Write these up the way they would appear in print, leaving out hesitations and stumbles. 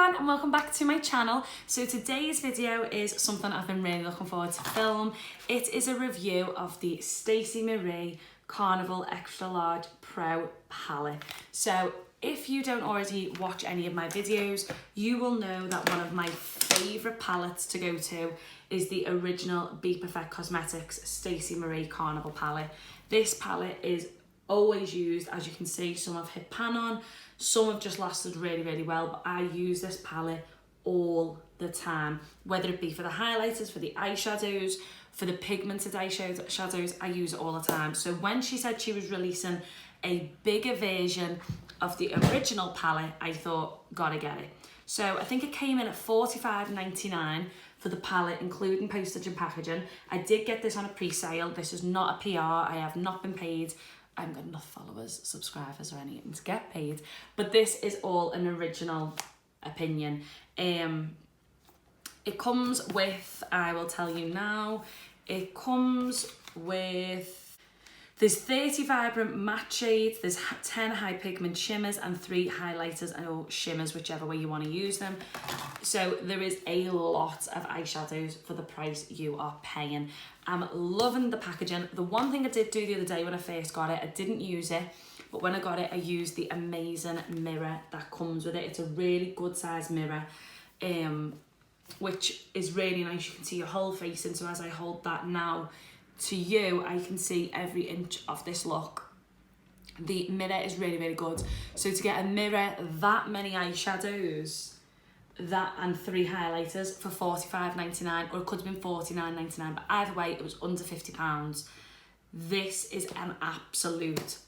everyone and welcome back to my channel. So today's video is something I've been really looking forward to film. It is a review of the Stacey Marie Carnival Extra Large Pro palette. So if you don't already watch any of my videos, you will know that one of my favourite palettes to go to is the original BPerfect Cosmetics Stacey Marie Carnival palette. This palette is always used, as you can see. Some have hit pan on, some have just lasted really well, but I use this palette all the time, whether it be for the highlighters, for the eyeshadows, for the pigmented eyeshadows. I use it all the time. So when she said she was releasing a bigger version of the original palette, I thought, gotta get it. So I think it came in at $45.99 for the palette, including postage and packaging. I did get this on a pre-sale. This is not a PR. I have not been paid. I haven't got enough followers, subscribers or anything to get paid. But this is all an original opinion. It comes with, I will tell you now, it comes with, there's 30 vibrant matte shades, there's 10 high pigment shimmers and 3 highlighters or shimmers, whichever way you want to use them. So there is a lot of eyeshadows for the price you are paying. I'm loving the packaging. The one thing I did do the other day when I first got it, I didn't use it, but when I got it, I used the amazing mirror that comes with it. It's a really good size mirror, which is really nice. You can see your whole face, and so as I hold that now to you, I can see every inch of this look. The mirror is really good. So to get a mirror, that many eyeshadows, that and 3 highlighters for $45.99, or it could have been $49.99, but either way it was under £50. This is an absolute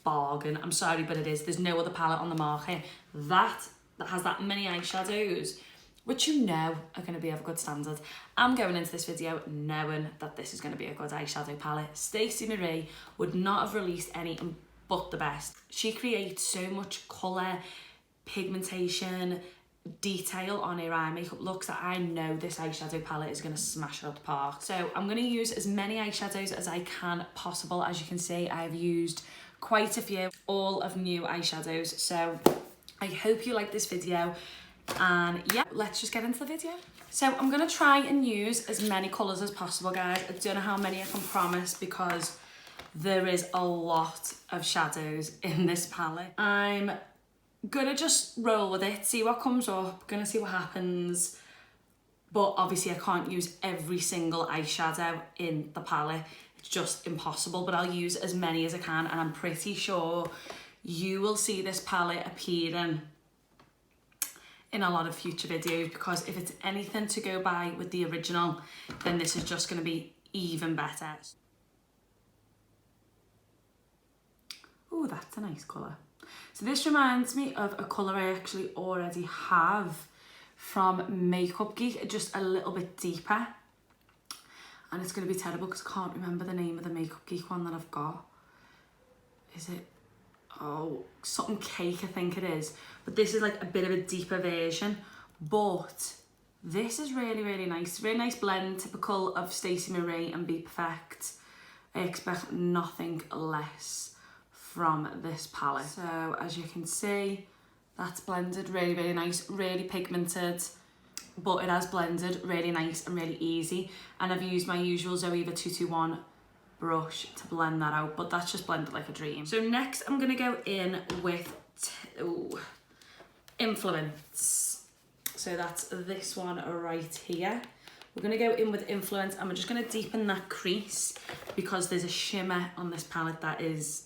bargain. I'm sorry, but it is. There's no other palette on the market that has that many eyeshadows, which you know are going to be of a good standard. I'm going into this video knowing that this is going to be a good eyeshadow palette. Stacey Marie would not have released any but the best. She creates so much colour, pigmentation, detail on her eye makeup looks that I know this eyeshadow palette is going to smash it out the park. So I'm going to use as many eyeshadows as I can possible. As you can see, I've used quite a few, all of new eyeshadows. So I hope you like this video. And yeah, let's just get into the video. So I'm going to try and use as many colours as possible, guys. I don't know how many I can promise because there is a lot of shadows in this palette. I'm gonna just roll with it, see what comes up, gonna see what happens. But obviously I can't use every single eyeshadow in the palette. It's just impossible, but I'll use as many as I can, and I'm pretty sure you will see this palette appearing in a lot of future videos, because if it's anything to go by with the original, then this is just going to be even better. Oh, that's a nice colour. So this reminds me of a colour I actually already have from Makeup Geek, just a little bit deeper. And it's going to be terrible because I can't remember the name of the Makeup Geek one that I've got. Is it? Oh, something cake, I think it is. But this is like a bit of a deeper version. But this is really nice. Really nice blend, typical of Stacey Marie and BPerfect. I expect nothing less from this palette. So as you can see, that's blended really nice, really pigmented, but it has blended really nice and really easy. And I've used my usual Zoeva 221 brush to blend that out, but that's just blended like a dream. So next I'm gonna go in with Influence. So that's this one right here. We're gonna go in with Influence, and we're just gonna deepen that crease because there's a shimmer on this palette that is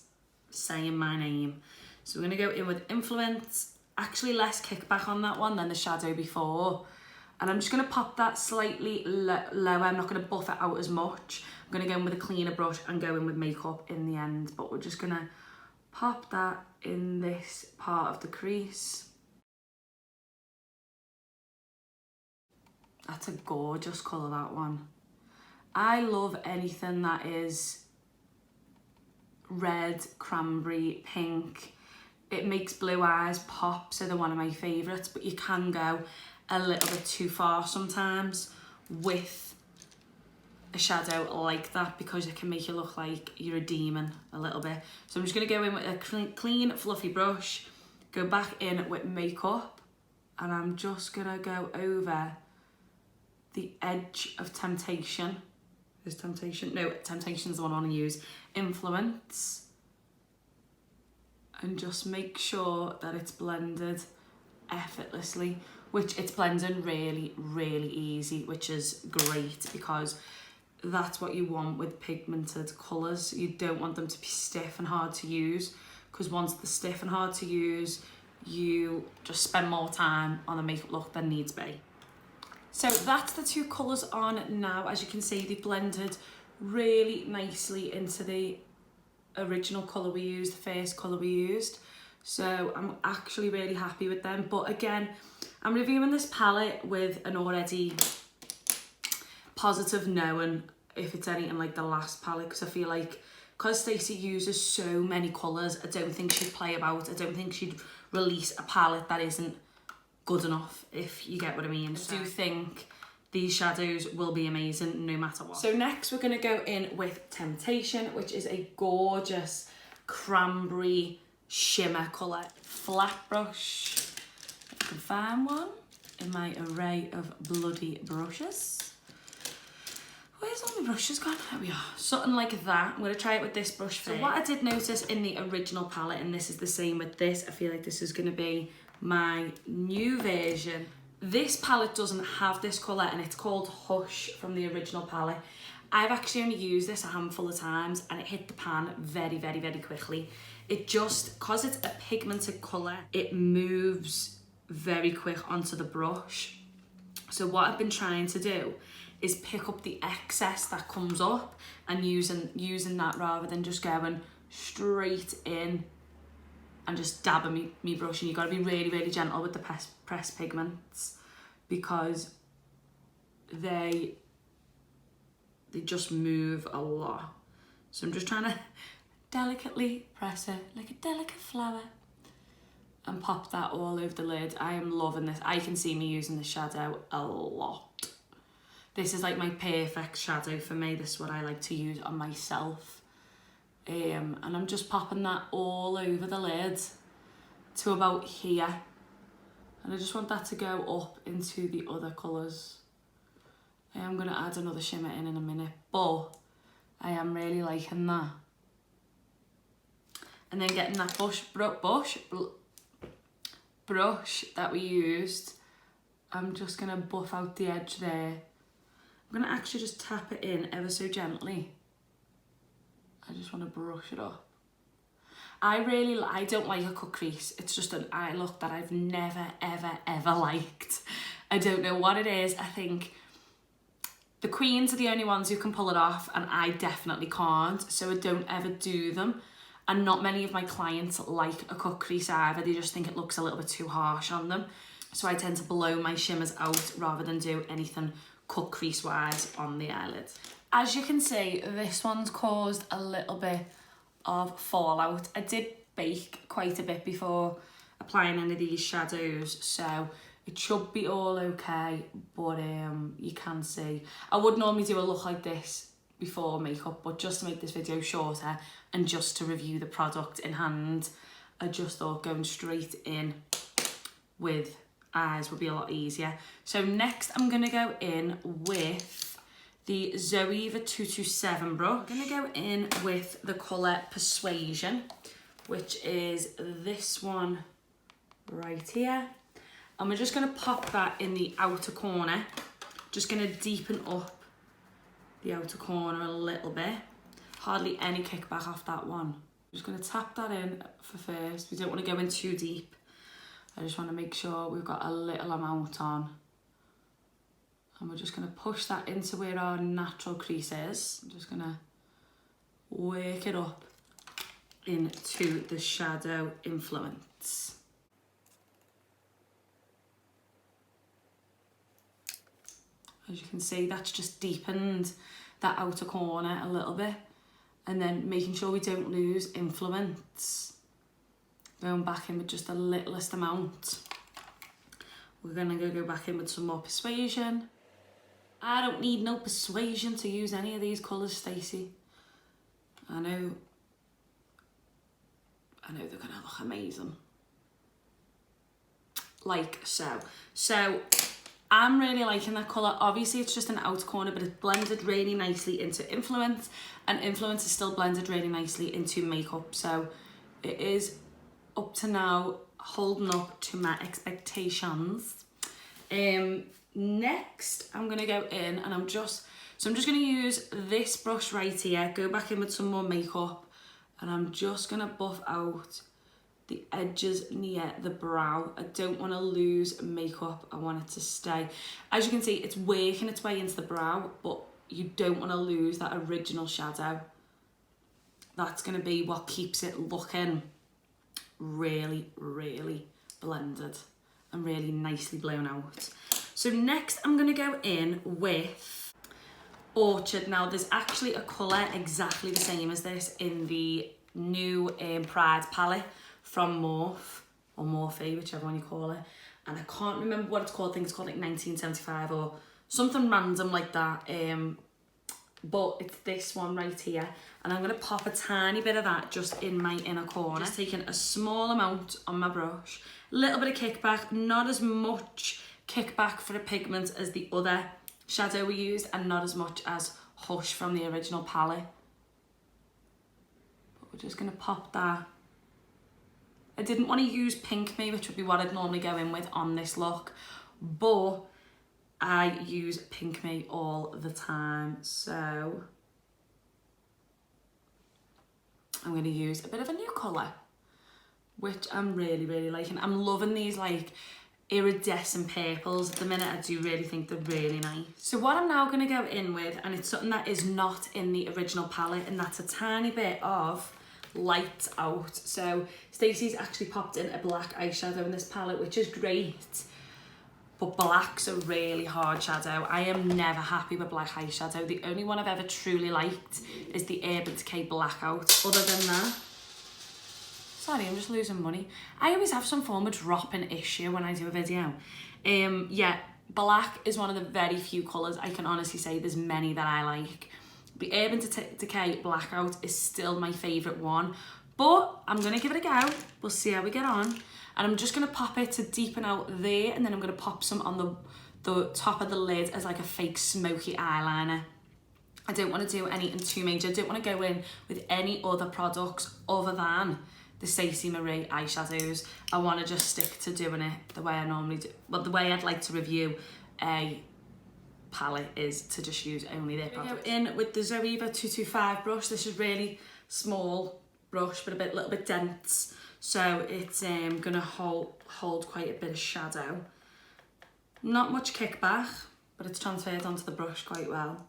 saying my name. So we're gonna go in with Influence. Actually less kickback on that one than the shadow before. And I'm just gonna pop that slightly lower. I'm not gonna buff it out as much. I'm gonna go in with a cleaner brush and go in with makeup in the end, but we're just gonna pop that in this part of the crease. That's a gorgeous colour, that one. I love anything that is red, cranberry, pink. It makes blue eyes pop, so they're one of my favourites, but you can go a little bit too far sometimes with a shadow like that because it can make you look like you're a demon a little bit. So I'm just going to go in with a clean, fluffy brush, go back in with makeup, and I'm just gonna go over the edge of Temptation. Is Temptation? No, Temptation's the one I want to use. Influence. And just make sure that it's blended effortlessly, which it's blending really, really easy, which is great because that's what you want with pigmented colours. You don't want them to be stiff and hard to use, because once they're stiff and hard to use, you just spend more time on the makeup look than needs be. So that's the two colours on now. As you can see, they blended really nicely into the original colour we used, the first colour we used. So I'm actually really happy with them. But again, I'm reviewing this palette with an already positive knowing if it's anything like the last palette, because I feel like because Stacey uses so many colours, I don't think she'd play about. I don't think she'd release a palette that isn't good enough, if you get what I mean. I do think these shadows will be amazing no matter what. So next we're going to go in with Temptation, which is a gorgeous cranberry shimmer colour. Flat brush, if I can find one in my array of bloody brushes. Where's all my brushes gone? There we are. Something like that. I'm going to try it with this brush first. So what I did notice in the original palette, and this is the same with this, I feel like this is going to be my new version. This palette doesn't have this colour, and it's called Hush from the original palette. I've actually only used this a handful of times and it hit the pan very, very, very quickly. It just, because it's a pigmented colour, it moves very quick onto the brush. So what I've been trying to do is pick up the excess that comes up and using that rather than just going straight in and just dabbing me brush. And you've got to be really, really gentle with the press pigments because they just move a lot. So I'm just trying to delicately press it like a delicate flower and pop that all over the lid. I am loving this. I can see me using the shadow a lot. This is like my perfect shadow for me. This is what I like to use on myself. And I'm just popping that all over the lid to about here. And I just want that to go up into the other colours. I am going to add another shimmer in a minute, but I am really liking that. And then getting that brush that we used, I'm just going to buff out the edge there. I'm going to actually just tap it in ever so gently. I just want to brush it up. I don't like a cut crease. It's just an eye look that I've never, ever, ever liked. I don't know what it is. I think the queens are the only ones who can pull it off, and I definitely can't, so I don't ever do them. And not many of my clients like a cut crease either. They just think it looks a little bit too harsh on them. So I tend to blow my shimmers out rather than do anything cut crease wise on the eyelid. As you can see, this one's caused a little bit of fallout. I did bake quite a bit before applying any of these shadows, so it should be all okay, but you can see. I would normally do a look like this before makeup, but just to make this video shorter and just to review the product in hand, I just thought going straight in with eyes would be a lot easier. So next I'm going to go in with the Zoeva 227 brush. I'm going to go in with the colour Persuasion, which is this one right here. And we're just going to pop that in the outer corner. Just going to deepen up the outer corner a little bit. Hardly any kickback off that one. I'm just going to tap that in for first. We don't want to go in too deep. I just want to make sure we've got a little amount on. And we're just going to push that into where our natural crease is. I'm just going to work it up into the shadow influence. As you can see, that's just deepened that outer corner a little bit. And then making sure we don't lose influence. Going back in with just the littlest amount. We're going to go back in with some more Persuasion. I don't need no Persuasion to use any of these colours, Stacey. I know they're going to look amazing. like so. So I'm really liking that colour. Obviously it's just an outer corner, but it's blended really nicely into Influence, and Influence is still blended really nicely into makeup. So it is up to now holding up to my expectations. Next I'm gonna go in and I'm just gonna use this brush right here, go back in with some more makeup, and I'm just gonna buff out the edges near the brow. I don't want to lose makeup, I want it to stay. As you can see, it's working its way into the brow, but you don't want to lose that original shadow. That's going to be what keeps it looking really, really blended and really nicely blown out. So next I'm going to go in with Orchard. Now there's actually a colour exactly the same as this in the new Pride palette from Morphe, or Morphe, whichever one you call it, and I can't remember what it's called. I think it's called like 1975 or something random like that, but it's this one right here, and I'm going to pop a tiny bit of that just in my inner corner. Just taking a small amount on my brush, a little bit of kickback, not as much kickback for the pigment as the other shadow we used, and not as much as Hush from the original palette, but we're just going to pop that. I didn't want to use Pink Me, which would be what I'd normally go in with on this look, but I use Pink Me all the time, so I'm going to use a bit of a new colour, which I'm really, really liking. I'm loving these like iridescent purples at the minute. I do really think they're really nice. So what I'm now going to go in with, and it's something that is not in the original palette, and that's a tiny bit of Lights Out. So Stacey's actually popped in a black eyeshadow in this palette, which is great, but black's a really hard shadow. I am never happy with black eyeshadow. The only one I've ever truly liked is the Urban Decay Blackout. Other than that, sorry, I'm just losing money. I always have some form of dropping issue when I do a video. Yeah, black is one of the very few colours I can honestly say there's many that I like. The Urban Decay Blackout is still my favourite one, but I'm going to give it a go. We'll see how we get on. And I'm just going to pop it to deepen out there, and then I'm going to pop some on the top of the lid as like a fake smoky eyeliner. I don't want to do anything too major. I don't want to go in with any other products other than the Stacey Marie eyeshadows. I want to just stick to doing it the way I normally do. Well, the way I'd like to review a palette is to just use only their products. Go in with the Zoeva 225 brush. This is really small brush, but a little bit dense, so it's gonna hold quite a bit of shadow. Not much kickback, but it's transferred onto the brush quite well.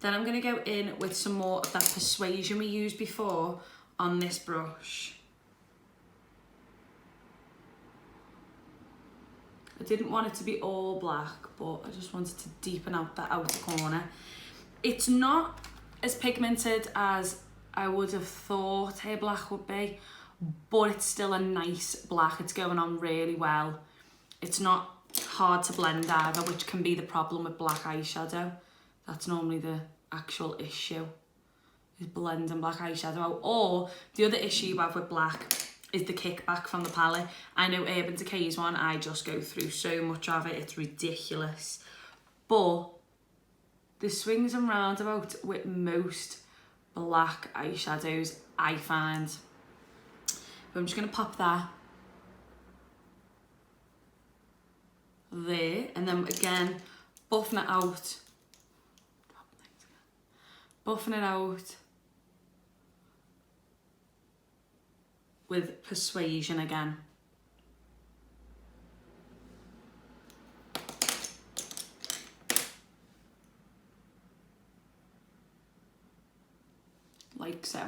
Then I'm gonna go in with some more of that Persuasion we used before on this brush. I didn't want it to be all black, but I just wanted to deepen out that outer corner. It's not as pigmented as I would have thought a black would be, but it's still a nice black. It's going on really well. It's not hard to blend either, which can be the problem with black eyeshadow. That's normally the actual issue, is blending black eyeshadow out. Or the other issue you have with black is the kickback from the palette. I know Urban Decay's one, I just go through so much of it, it's ridiculous. But the swings and roundabouts with most black eyeshadows, I find. But I'm just going to pop that there, and then again, buffing it out. Buffing it out with Persuasion again. Like so.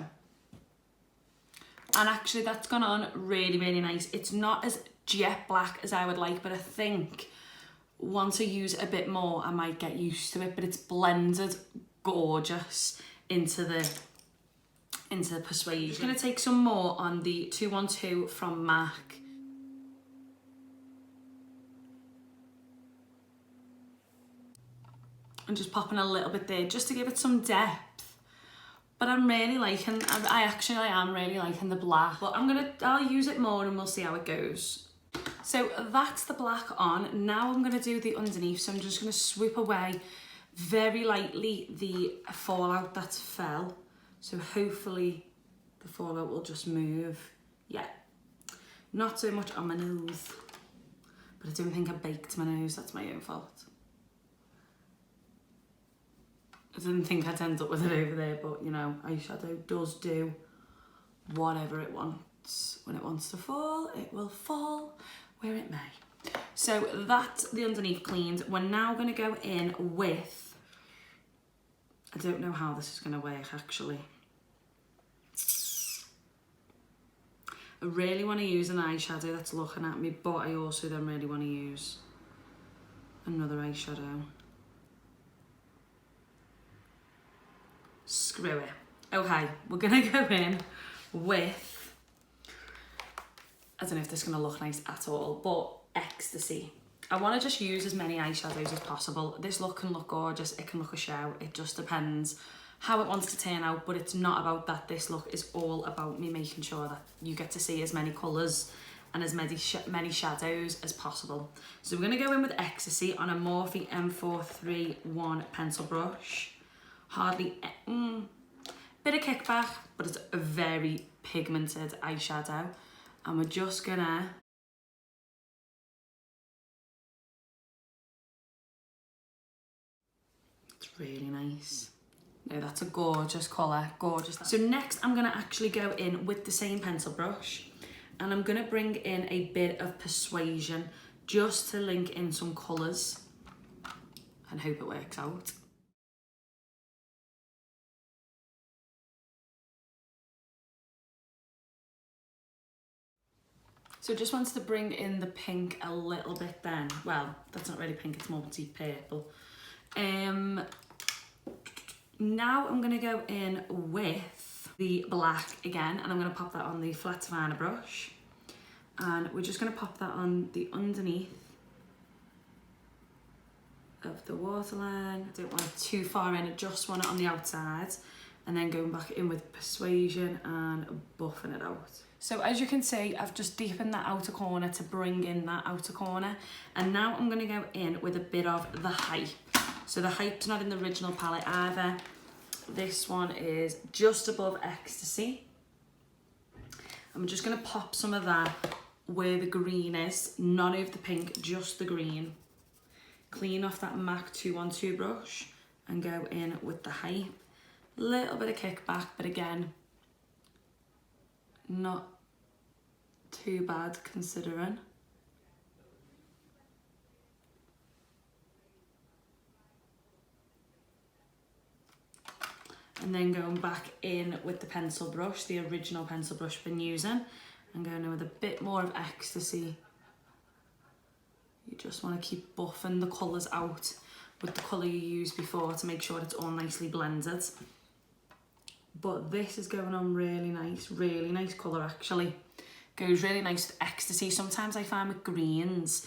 And actually that's gone on really, really nice. It's not as jet black as I would like, but I think once I use a bit more, I might get used to it, but it's blended gorgeous into the Persuasion. I'm just going to take some more on the 212 from MAC. And just popping a little bit there just to give it some depth. But I'm really liking, I am really liking the black. But I'll use it more and we'll see how it goes. So that's the black on. Now I'm gonna do the underneath. So I'm just gonna swoop away very lightly the fallout that fell. So hopefully the fallout will just move. Yeah, not so much on my nose. But I don't think I baked my nose, that's my own fault. I didn't think I'd end up with it over there, but you know, eyeshadow does do whatever it wants. When it wants to fall, it will fall where it may. So that's the underneath cleaned. We're now gonna go in with, I don't know how this is gonna work actually. I really wanna use an eyeshadow that's looking at me, but I also then really wanna use another eyeshadow. Screw it. Okay, we're gonna go in with, I don't know if this is gonna look nice at all, but Ecstasy. I wanna just use as many eyeshadows as possible. This look can look gorgeous, it can look a show, it just depends how it wants to turn out, but it's not about that. This look is all about me making sure that you get to see as many colours and as many shadows as possible. So we're gonna go in with Ecstasy on a Morphe M431 pencil brush. Hardly, bit of kickback, but it's a very pigmented eyeshadow. And we're just gonna, it's really nice. No, that's a gorgeous colour, gorgeous. So next I'm gonna actually go in with the same pencil brush and I'm gonna bring in a bit of Persuasion just to link in some colours and hope it works out. So just wants to bring in the pink a little bit then. Well, that's not really pink, it's more deep purple. Now I'm gonna go in with the black again, and I'm gonna pop that on the flat Savannah brush. And we're just gonna pop that on the underneath of the waterline. I don't want it too far in, I just want it on the outside. And then going back in with Persuasion and buffing it out. So as you can see, I've just deepened that outer corner to bring in that outer corner. And now I'm gonna go in with a bit of the Hype. So the Hype's not in the original palette either. This one is just above Ecstasy. I'm just gonna pop some of that where the green is, none of the pink, just the green. Clean off that MAC 212 brush and go in with the Hype. Little bit of kickback, but again, not too bad considering. And then going back in with the pencil brush, the original pencil brush I've been using, and going in with a bit more of Ecstasy. You just want to keep buffing the colours out with the colour you used before to make sure it's all nicely blended. But this is going on really nice colour actually. Goes really nice with Ecstasy. Sometimes I find with greens,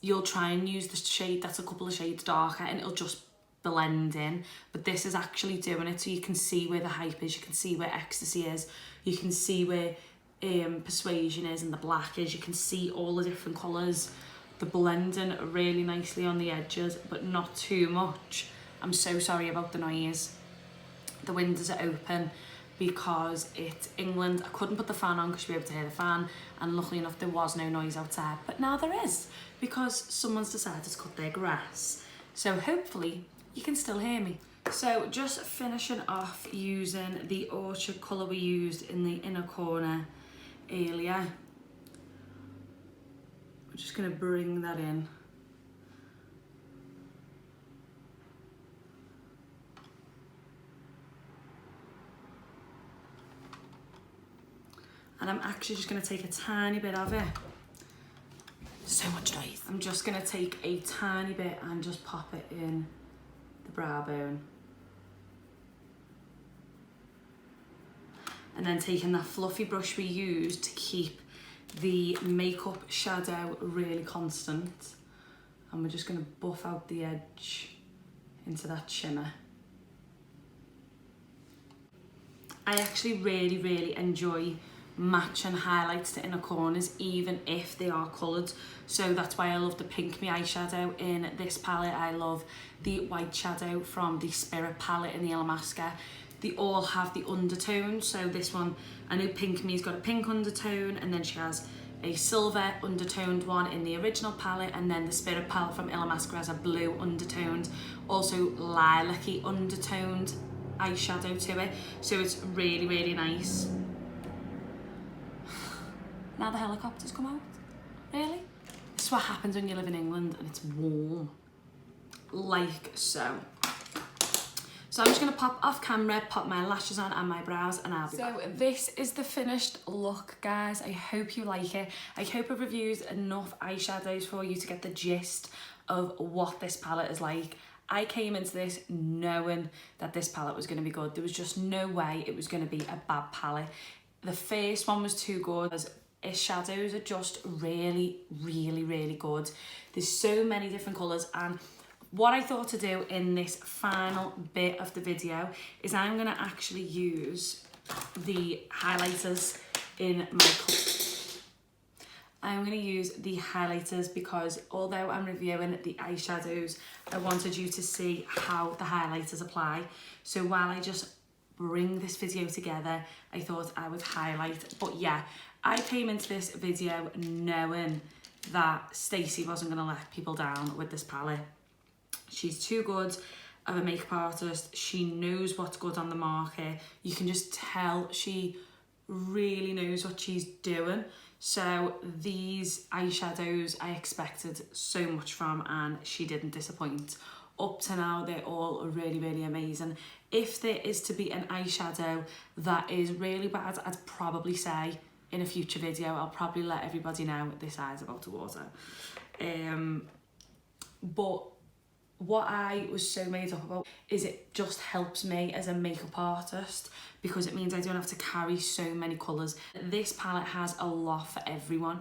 you'll try and use the shade that's a couple of shades darker and it'll just blend in. But this is actually doing it so you can see where the Hype is, you can see where Ecstasy is, you can see where Persuasion is and the black is, you can see all the different colours. The blending really nicely on the edges, but not too much. I'm so sorry about the noise. The windows are open because it's England. I couldn't put the fan on because you'd be able to hear the fan, and luckily enough there was no noise outside, but now there is because someone's decided to cut their grass. So hopefully you can still hear me. So just finishing off using the Orchard colour we used in the inner corner earlier. We're just going to bring that in. And I'm actually just going to take a tiny bit of it. So much noise. I'm just going to take a tiny bit and just pop it in the brow bone. And then taking that fluffy brush we used to keep the makeup shadow really constant. And we're just going to buff out the edge into that shimmer. I actually really enjoy matching highlights to inner corners, even if they are coloured. So that's why I love the Pink Me eyeshadow in this palette. I love the white shadow from the Spirit palette in the Illamasqua. They all have the undertones. So this one, I know Pink Me's got a pink undertone, and then she has a silver undertoned one in the original palette, and then the Spirit palette from Illamasqua has a blue undertoned, also lilac-y undertoned eyeshadow to it. So it's really nice. Now the helicopters come out. Really? This is what happens when you live in England and it's warm. Like so. So I'm just gonna pop off camera, pop my lashes on and my brows, and I'll be back. So this is the finished look, guys. I hope you like it. I hope I've reviewed enough eyeshadows for you to get the gist of what this palette is like. I came into this knowing that this palette was gonna be good. There was just no way it was gonna be a bad palette. The first one was too good. Its shadows are just really good. There's so many different colours, and what I thought to do in this final bit of the video is I'm going to actually use the highlighters in my I'm going to use the highlighters because although I'm reviewing the eyeshadows, I wanted you to see how the highlighters apply. So while I just bring this video together, I thought I would highlight. But yeah, I came into this video knowing that Stacey wasn't going to let people down with this palette. She's too good of a makeup artist. She knows what's good on the market. You can just tell she really knows what she's doing. So these eyeshadows I expected so much from, and she didn't disappoint. Up to now, they're all really amazing. If there is to be an eyeshadow that is really bad, I'd probably say in a future video, I'll probably let everybody know this eye's about to water. But what I was so made up about is it just helps me as a makeup artist because it means I don't have to carry so many colours. This palette has a lot for everyone.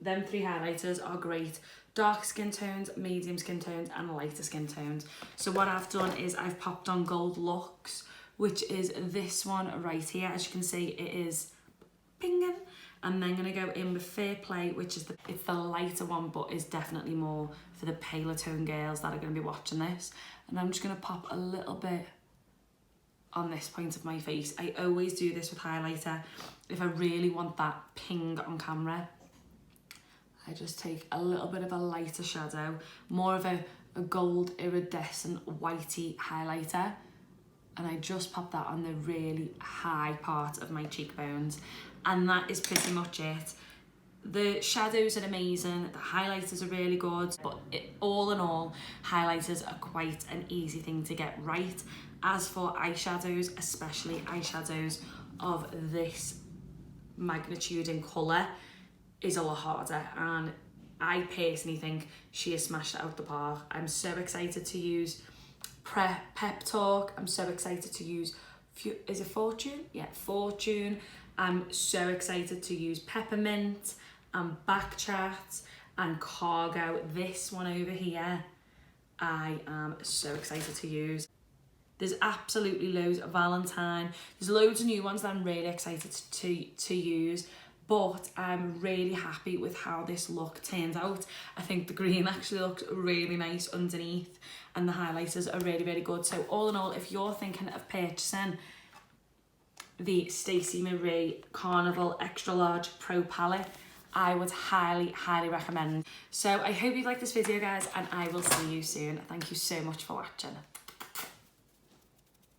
Them three highlighters are great. Dark skin tones, medium skin tones and lighter skin tones. So what I've done is I've popped on Gold Luxe, which is this one right here. As you can see, it is pinging. And then gonna go in with Fair Play, which is it's the lighter one, but is definitely more for the paler tone girls that are gonna be watching this. And I'm just gonna pop a little bit on this point of my face. I always do this with highlighter. If I really want that ping on camera, I just take a little bit of a lighter shadow, more of a gold iridescent whitey highlighter, and I just pop that on the really high part of my cheekbones. And that is pretty much it. The shadows are amazing, the highlighters are really good, but all in all, highlighters are quite an easy thing to get right. As for eyeshadows, especially eyeshadows of this magnitude in colour, is a lot harder, and I personally think she has smashed it out the park. I'm so excited to use Pep Talk. I'm so excited to use, is it Fortune? Yeah, Fortune. I'm so excited to use Peppermint and Backchat and Cargo. This one over here, I am so excited to use. There's absolutely loads of Valentine. There's loads of new ones that I'm really excited to use, but I'm really happy with how this look turned out. I think the green actually looks really nice underneath, and the highlighters are really good. So all in all, if you're thinking of purchasing the Stacey Marie Carnival Extra Large Pro Palette, I would highly recommend. So I hope you liked this video, guys, and I will see you soon. Thank you so much for watching.